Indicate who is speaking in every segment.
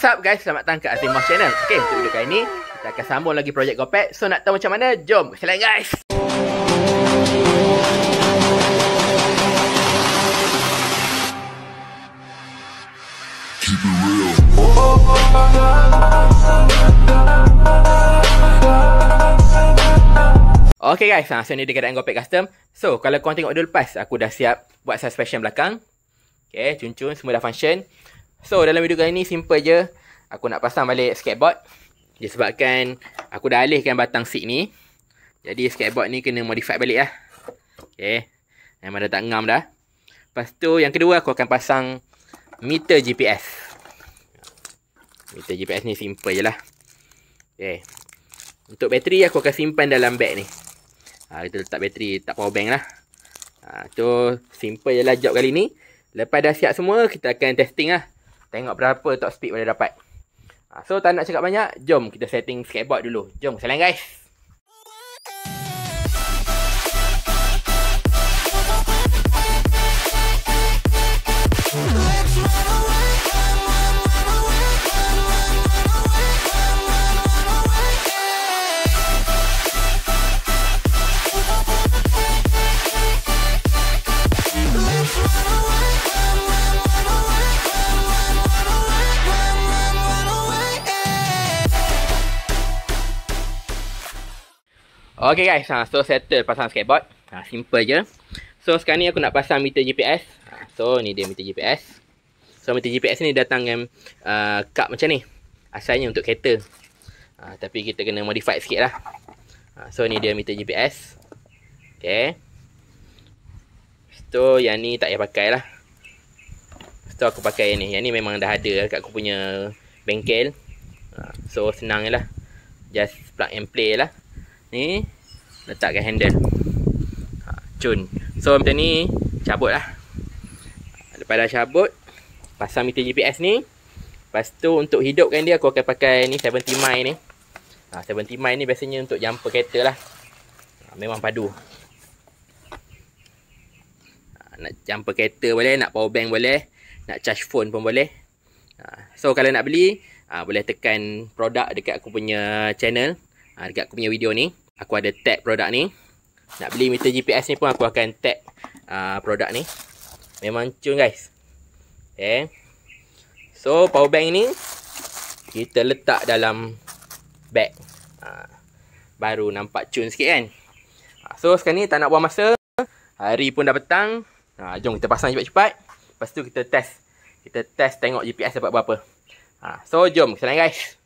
Speaker 1: What's up guys, selamat datang ke Azimah Channel. Okay, untuk video kali ni kita akan sambung lagi projek GoPet. So nak tahu macam mana? Jom kita lain guys. Okay guys, so ni dia keadaan GoPet custom. So kalau korang tengok dulu lepas, aku dah siap buat suspension belakang. Okay, cun-cun semua dah function. So dalam video kali ni simple je. Aku nak pasang balik skateboard. Disebabkan aku dah alihkan batang seat ni. Jadi skateboard ni kena modify balik lah. Okay, memang dah tak ngam dah. Lepas tu yang kedua aku akan pasang meter GPS. Meter GPS ni simple je lah. Okay, untuk bateri aku akan simpan dalam bag ni. Kita letak bateri, tak power bank lah. Tu simple je lah job kali ni. Lepas dah siap semua, kita akan testing lah. Tengok berapa top speed boleh dapat. So tak nak cakap banyak, jom kita setting skateboard dulu. Jom jalan guys. Okay guys, so settle pasang skateboard. Simple je. So sekarang ni aku nak pasang meter GPS. So ni dia meter GPS. So meter GPS ni datang dengan cup macam ni. Asalnya untuk kereta. Tapi kita kena modify sikit lah. So ni dia meter GPS. Okay. So yang ni tak payah pakai lah. So aku pakai yang ni. Yang ni memang dah ada kat aku punya bengkel. So senang je lah. Just plug and play lah. Ni letakkan handle. Cun. So macam ni cabut lah. Lepas dah cabut, pasang meter GPS ni. Lepas tu untuk hidupkan dia aku akan pakai ni 70 mile ni. 70 mile ni biasanya untuk jumper kereta lah. Memang padu. Nak jumper kereta boleh, nak power bank boleh, nak charge phone pun boleh. So kalau nak beli, boleh tekan produk dekat aku punya channel. Dekat aku punya video ni aku ada tag produk ni. Nak beli meter GPS ni pun aku akan tag produk ni. Memang cun guys. Okay. So power bank ni kita letak dalam bag. Baru nampak cun sikit kan. So sekarang ni tak nak buang masa. Hari pun dah petang. Jom kita pasang cepat-cepat. Lepas tu kita test. Kita test tengok GPS dapat berapa. So jom kita lain guys.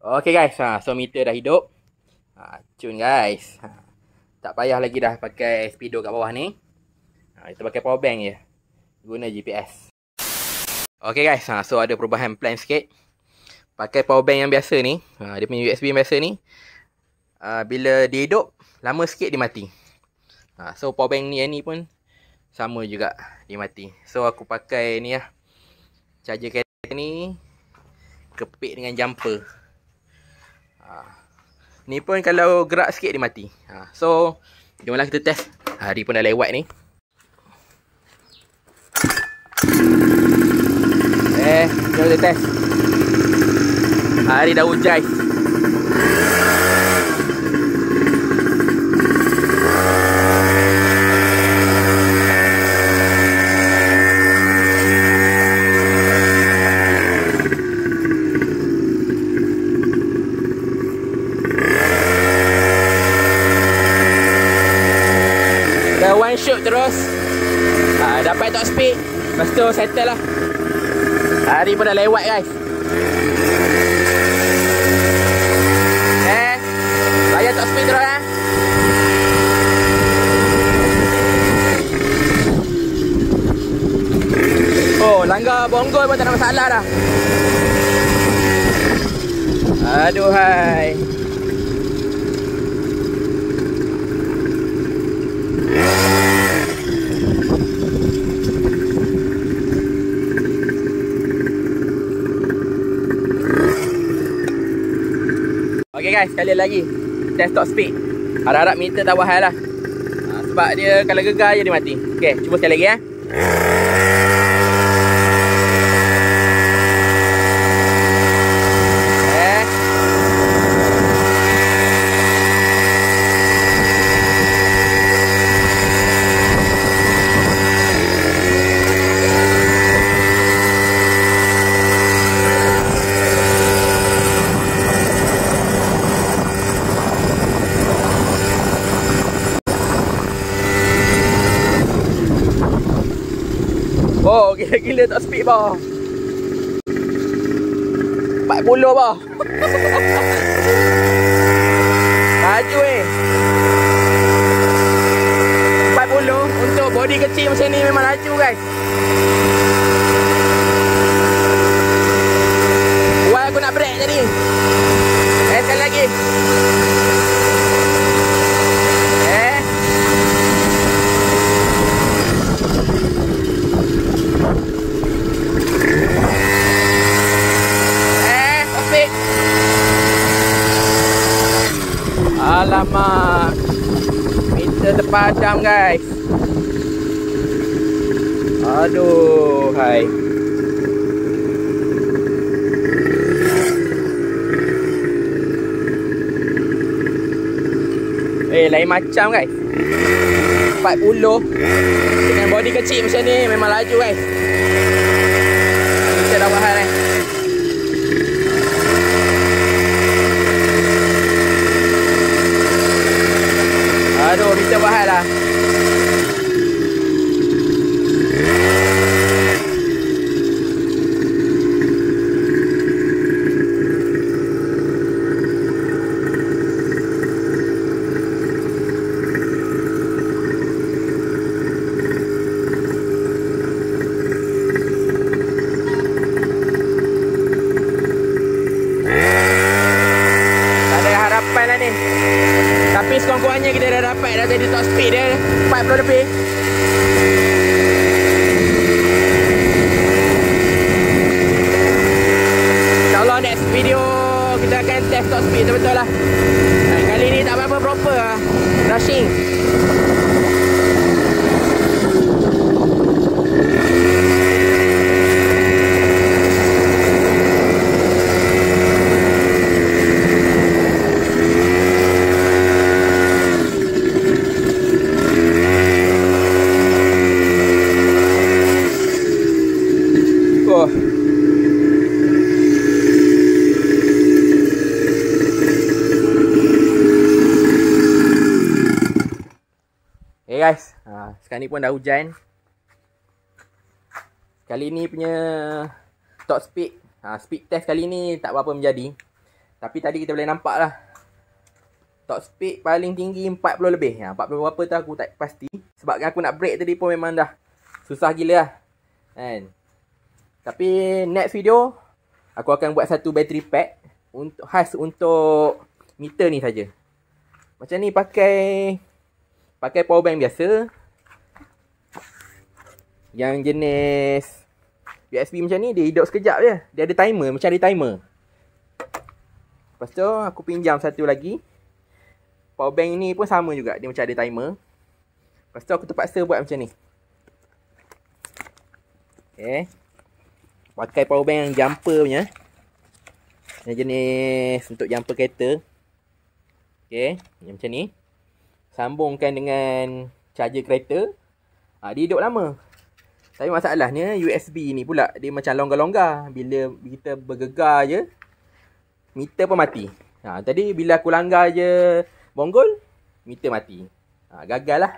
Speaker 1: Okay guys, so meter dah hidup. Cun guys. Tak payah lagi dah pakai speedo kat bawah ni. Kita pakai power bank je. Guna GPS. Okay guys, so ada perubahan plan sikit. Pakai power bank yang biasa ni. Dia punya USB yang biasa ni. Bila dia hidup, lama sikit dia mati. So power bank ni yang ni pun sama juga, dia mati. So aku pakai ni lah. Charger kereta ni kepit dengan jumper. Ni pun kalau gerak sikit dia mati. So jomlah kita test. Hari pun dah lewat ni. Jom kita test. Hari dah hujan. One shoot terus. Dapat top speed. Lepas tu settle lah. Hari pun dah lewat guys. Bayar top speed terus lah. Oh, langgar bonggol pun tak ada masalah dah. Aduhai. guys, sekali lagi test top speed. Harap-harap meter tak buat hal lah. Sebab dia kalau gegar je dia mati. Okay, cuba sekali lagi ya. Oh, gila-gila top speed bah. 40 bah. Laju 40 untuk body kecil macam ni memang laju guys. Why aku nak brake jadi. Sekali lagi. Alamak, meter terpadam guys. Aduh, hai. Lain macam guys. 40 dengan body kecil macam ni memang laju guys. Kita dah buat hal ni. Aduh, kita buat hal lah. Tak ada harapan lah ni. Tapi sekurang-kurangnya kita dah dapat dah jadi top speed dia 40 lebih. InsyaAllah next video kita akan test top speed betul-betul lah. Kali ni tak apa-apa proper lah. Rushing. Okay guys, sekarang ni pun dah hujan. Kali ni punya top speed, speed test kali ni tak apa-apa menjadi. Tapi tadi kita boleh nampak lah, top speed paling tinggi 40 lebih. 40 berapa tu aku tak pasti. Sebab aku nak brake tadi pun memang dah susah gila lah kan. Tapi next video aku akan buat satu battery pack khas untuk meter ni saja. Macam ni pakai power bank biasa yang jenis USB macam ni, dia hidup sekejap je. Dia ada timer, macam ada timer. Lepas tu aku pinjam satu lagi. Power bank ni pun sama juga, dia macam ada timer. Lepas tu aku terpaksa buat macam ni. Okay, pakai power bank yang jumper punya, yang jenis untuk jumper kereta. Okay, yang macam ni. Sambungkan dengan charger kereta. Dia hidup lama. Tapi masalahnya USB ni pula dia macam longgar-longgar. Bila kita bergegar je, meter pun mati. Tadi bila aku langgar je bonggol, meter mati. Gagal lah.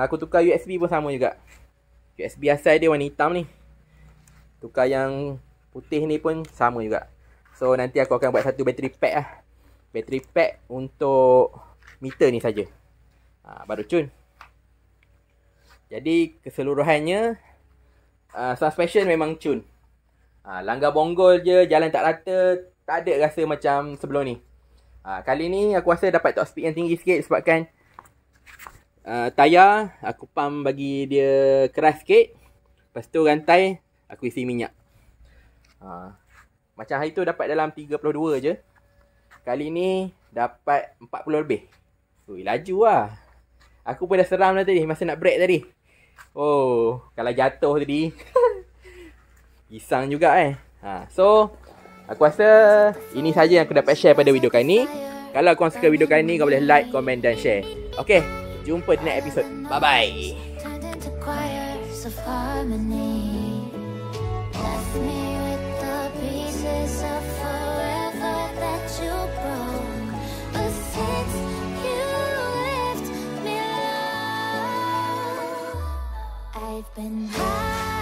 Speaker 1: Aku tukar USB pun sama juga. USB asal dia warna hitam ni. Tukar yang putih ni pun sama juga. So nanti aku akan buat satu battery pack lah. Battery pack untuk meter ni saja. Baru cun. Jadi keseluruhannya suspension memang cun. Langgar bonggol je, jalan tak rata, tak ada rasa macam sebelum ni. Kali ni aku rasa dapat top speed yang tinggi sikit sebabkan tayar aku pump bagi dia keras sikit. Lepas tu rantai aku isi minyak. Macam hari tu dapat dalam 32 je. Kali ni dapat 40 lebih. Ui, laju lah. Aku pun dah seram dah tadi masa nak break tadi. Oh, kalau jatuh tadi. Pisang juga So, aku rasa ini saja yang aku dapat share pada video kali ni. Kalau korang suka video kali ni, kau boleh like, komen dan share. Okay, jumpa di next episode. Bye-bye. I've been high.